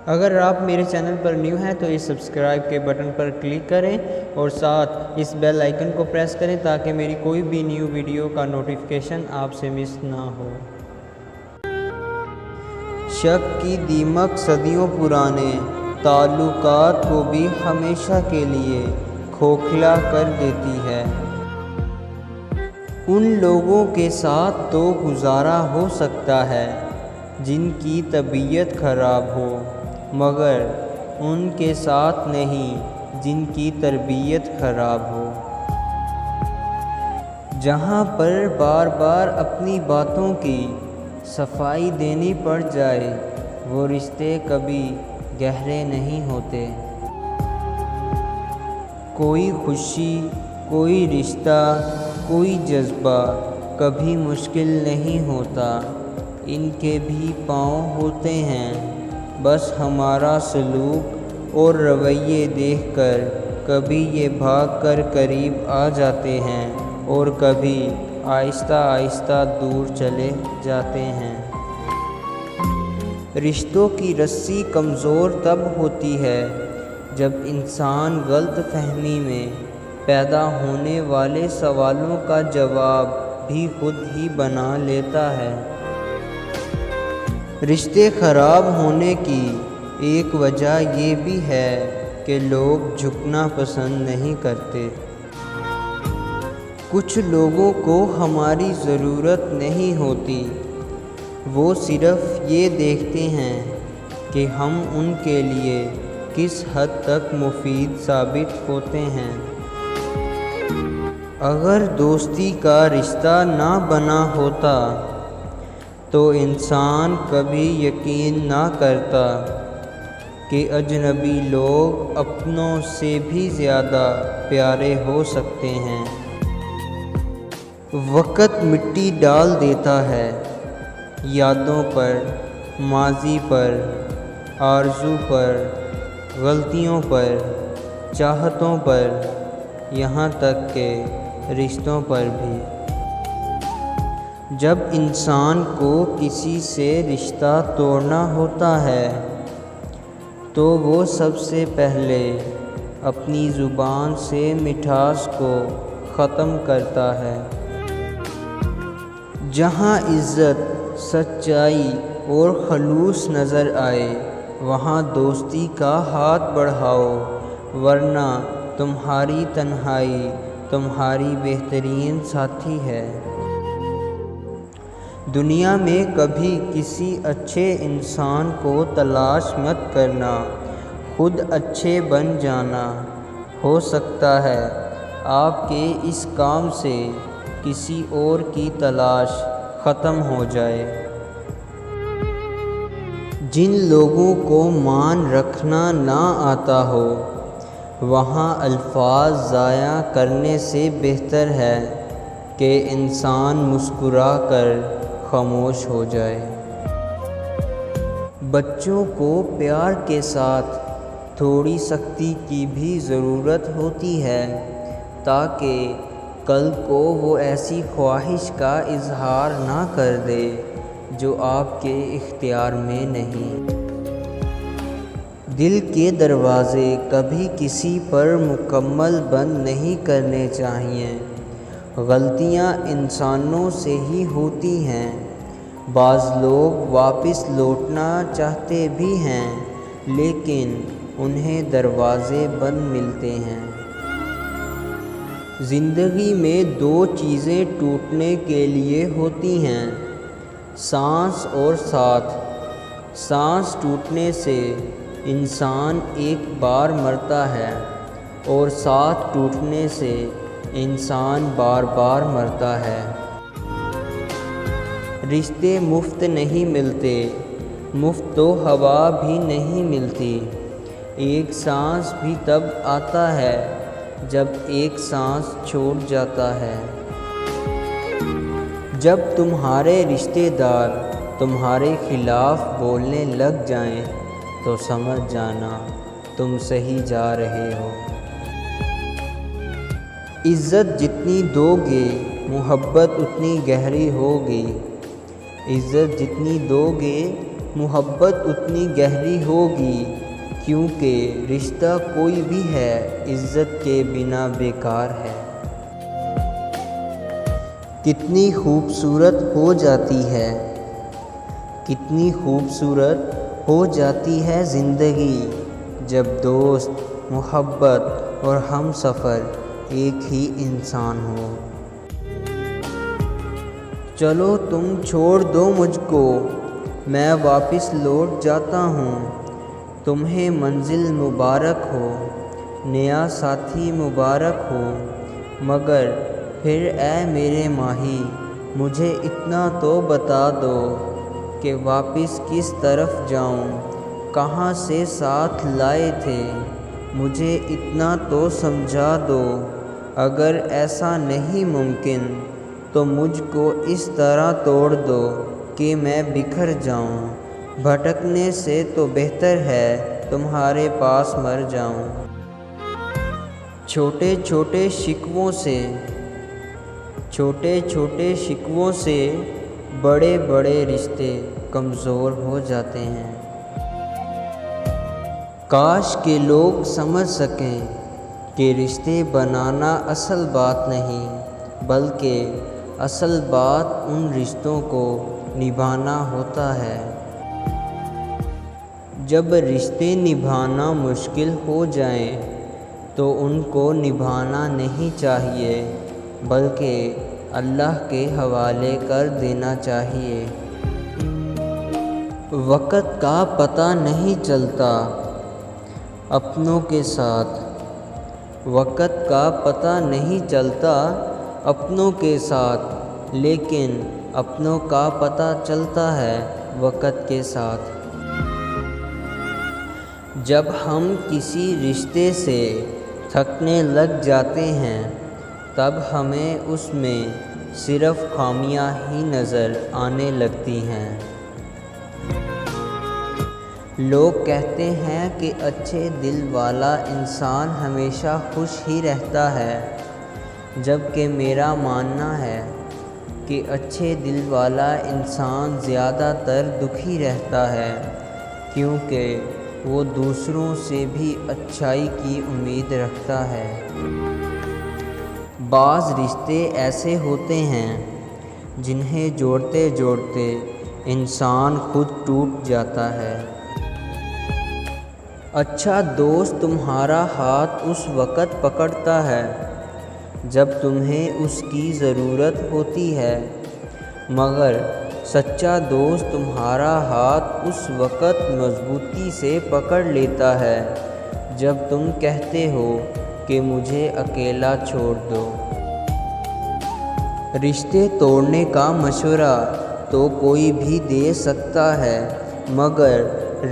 اگر آپ میرے چینل پر نیو ہیں تو اس سبسکرائب کے بٹن پر کلک کریں اور ساتھ اس بیل آئیکن کو پریس کریں تاکہ میری کوئی بھی نیو ویڈیو کا نوٹیفیکیشن آپ سے مس نہ ہو۔ شک کی دیمک صدیوں پرانے تعلقات کو بھی ہمیشہ کے لیے کھوکھلا کر دیتی ہے۔ ان لوگوں کے ساتھ تو گزارا ہو سکتا ہے جن کی طبیعت خراب ہو، مگر ان کے ساتھ نہیں جن کی تربیت خراب ہو۔ جہاں پر بار بار اپنی باتوں کی صفائی دینی پڑ جائے وہ رشتے کبھی گہرے نہیں ہوتے۔ کوئی خوشی، کوئی رشتہ، کوئی جذبہ کبھی مشکل نہیں ہوتا، ان کے بھی پاؤں ہوتے ہیں، بس ہمارا سلوک اور رویے دیکھ کر کبھی یہ بھاگ کر قریب آ جاتے ہیں اور کبھی آہستہ آہستہ دور چلے جاتے ہیں۔ رشتوں کی رسی کمزور تب ہوتی ہے جب انسان غلط فہمی میں پیدا ہونے والے سوالوں کا جواب بھی خود ہی بنا لیتا ہے۔ رشتے خراب ہونے کی ایک وجہ یہ بھی ہے کہ لوگ جھکنا پسند نہیں کرتے۔ کچھ لوگوں کو ہماری ضرورت نہیں ہوتی، وہ صرف یہ دیکھتے ہیں کہ ہم ان کے لیے کس حد تک مفید ثابت ہوتے ہیں۔ اگر دوستی کا رشتہ نہ بنا ہوتا تو انسان کبھی یقین نہ کرتا کہ اجنبی لوگ اپنوں سے بھی زیادہ پیارے ہو سکتے ہیں۔ وقت مٹی ڈال دیتا ہے یادوں پر، ماضی پر، آرزو پر، غلطیوں پر، چاہتوں پر، یہاں تک کہ رشتوں پر بھی۔ جب انسان کو کسی سے رشتہ توڑنا ہوتا ہے تو وہ سب سے پہلے اپنی زبان سے مٹھاس کو ختم کرتا ہے۔ جہاں عزت، سچائی اور خلوص نظر آئے وہاں دوستی کا ہاتھ بڑھاؤ، ورنہ تمہاری تنہائی تمہاری بہترین ساتھی ہے۔ دنیا میں کبھی کسی اچھے انسان کو تلاش مت کرنا، خود اچھے بن جانا۔ ہو سکتا ہے آپ کے اس کام سے کسی اور کی تلاش ختم ہو جائے۔ جن لوگوں کو مان رکھنا نہ آتا ہو وہاں الفاظ ضائع کرنے سے بہتر ہے کہ انسان مسکرا کر خاموش ہو جائے۔ بچوں کو پیار کے ساتھ تھوڑی سختی کی بھی ضرورت ہوتی ہے تاکہ کل کو وہ ایسی خواہش کا اظہار نہ کر دے جو آپ کے اختیار میں نہیں۔ دل کے دروازے کبھی کسی پر مکمل بند نہیں کرنے چاہیے۔ غلطیاں انسانوں سے ہی ہوتی ہیں، بعض لوگ واپس لوٹنا چاہتے بھی ہیں لیکن انہیں دروازے بند ملتے ہیں۔ زندگی میں دو چیزیں ٹوٹنے کے لیے ہوتی ہیں، سانس اور ساتھ۔ سانس ٹوٹنے سے انسان ایک بار مرتا ہے اور ساتھ ٹوٹنے سے انسان بار بار مرتا ہے۔ رشتے مفت نہیں ملتے، مفت تو ہوا بھی نہیں ملتی۔ ایک سانس بھی تب آتا ہے جب ایک سانس چھوٹ جاتا ہے۔ جب تمہارے رشتے دار تمہارے خلاف بولنے لگ جائیں تو سمجھ جانا تم صحیح جا رہے ہو۔ عزت جتنی دو گے محبت اتنی گہری ہوگی، عزت جتنی دو گے محبت اتنی گہری ہوگی، کیونکہ رشتہ کوئی بھی ہے عزت کے بنا بیکار ہے۔ کتنی خوبصورت ہو جاتی ہے، کتنی خوبصورت ہو جاتی ہے زندگی، جب دوست، محبت اور ہم سفر ایک ہی انسان ہو۔ چلو تم چھوڑ دو مجھ کو، میں واپس لوٹ جاتا ہوں، تمہیں منزل مبارک ہو، نیا ساتھی مبارک ہو، مگر پھر اے میرے ماہی مجھے اتنا تو بتا دو کہ واپس کس طرف جاؤں، کہاں سے ساتھ لائے تھے، مجھے اتنا تو سمجھا دو۔ اگر ایسا نہیں ممکن تو مجھ کو اس طرح توڑ دو کہ میں بکھر جاؤں، بھٹکنے سے تو بہتر ہے تمہارے پاس مر جاؤں۔ چھوٹے چھوٹے شکووں سے بڑے بڑے رشتے کمزور ہو جاتے ہیں۔ کاش کہ لوگ سمجھ سکیں کہ رشتے بنانا اصل بات نہیں، بلکہ اصل بات ان رشتوں کو نبھانا ہوتا ہے۔ جب رشتے نبھانا مشکل ہو جائیں تو ان کو نبھانا نہیں چاہیے، بلکہ اللہ کے حوالے کر دینا چاہیے۔ وقت کا پتہ نہیں چلتا اپنوں کے ساتھ، وقت کا پتہ نہیں چلتا اپنوں کے ساتھ، لیکن اپنوں کا پتہ چلتا ہے وقت کے ساتھ۔ جب ہم کسی رشتے سے تھکنے لگ جاتے ہیں تب ہمیں اس میں صرف خامیاں ہی نظر آنے لگتی ہیں۔ لوگ کہتے ہیں کہ اچھے دل والا انسان ہمیشہ خوش ہی رہتا ہے، جبکہ میرا ماننا ہے کہ اچھے دل والا انسان زیادہ تر دکھی رہتا ہے، کیونکہ وہ دوسروں سے بھی اچھائی کی امید رکھتا ہے۔ بعض رشتے ایسے ہوتے ہیں جنہیں جوڑتے جوڑتے انسان خود ٹوٹ جاتا ہے۔ اچھا دوست تمہارا ہاتھ اس وقت پکڑتا ہے جب تمہیں اس کی ضرورت ہوتی ہے، مگر سچا دوست تمہارا ہاتھ اس وقت مضبوطی سے پکڑ لیتا ہے جب تم کہتے ہو کہ مجھے اکیلا چھوڑ دو۔ رشتے توڑنے کا مشورہ تو کوئی بھی دے سکتا ہے، مگر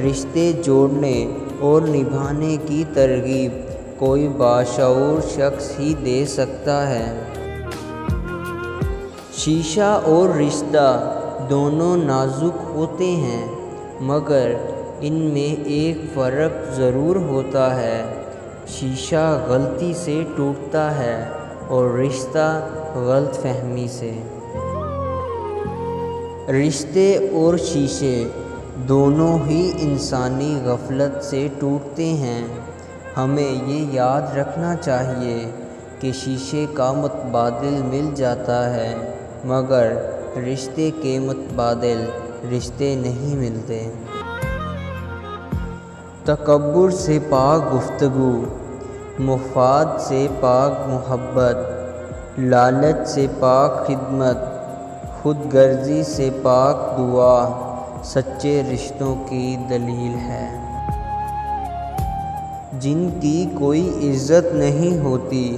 رشتے جوڑنے اور نبھانے کی ترغیب کوئی باشعور شخص ہی دے سکتا ہے۔ شیشہ اور رشتہ دونوں نازک ہوتے ہیں، مگر ان میں ایک فرق ضرور ہوتا ہے، شیشہ غلطی سے ٹوٹتا ہے اور رشتہ غلط فہمی سے۔ رشتے اور شیشے دونوں ہی انسانی غفلت سے ٹوٹتے ہیں۔ ہمیں یہ یاد رکھنا چاہیے کہ شیشے کا متبادل مل جاتا ہے، مگر رشتے کے متبادل رشتے نہیں ملتے۔ تکبر سے پاک گفتگو، مفاد سے پاک محبت، لالچ سے پاک خدمت، خود غرضی سے پاک دعا سچے رشتوں کی دلیل ہے۔ جن کی کوئی عزت نہیں ہوتی،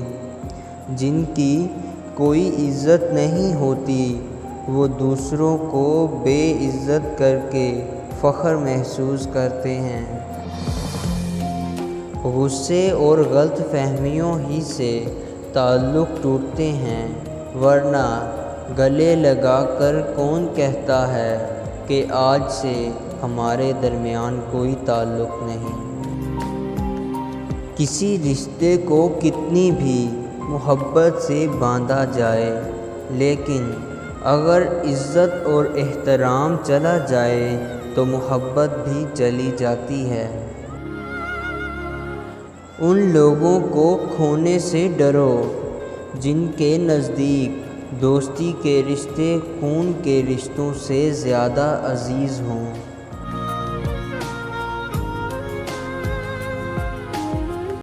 جن کی کوئی عزت نہیں ہوتی، وہ دوسروں کو بے عزت کر کے فخر محسوس کرتے ہیں۔ غصے اور غلط فہمیوں ہی سے تعلق ٹوٹتے ہیں، ورنہ گلے لگا کر کون کہتا ہے کہ آج سے ہمارے درمیان کوئی تعلق نہیں۔ کسی رشتے کو کتنی بھی محبت سے باندھا جائے، لیکن اگر عزت اور احترام چلا جائے تو محبت بھی چلی جاتی ہے۔ ان لوگوں کو کھونے سے ڈرو جن کے نزدیک دوستی کے رشتے خون کے رشتوں سے زیادہ عزیز ہوں۔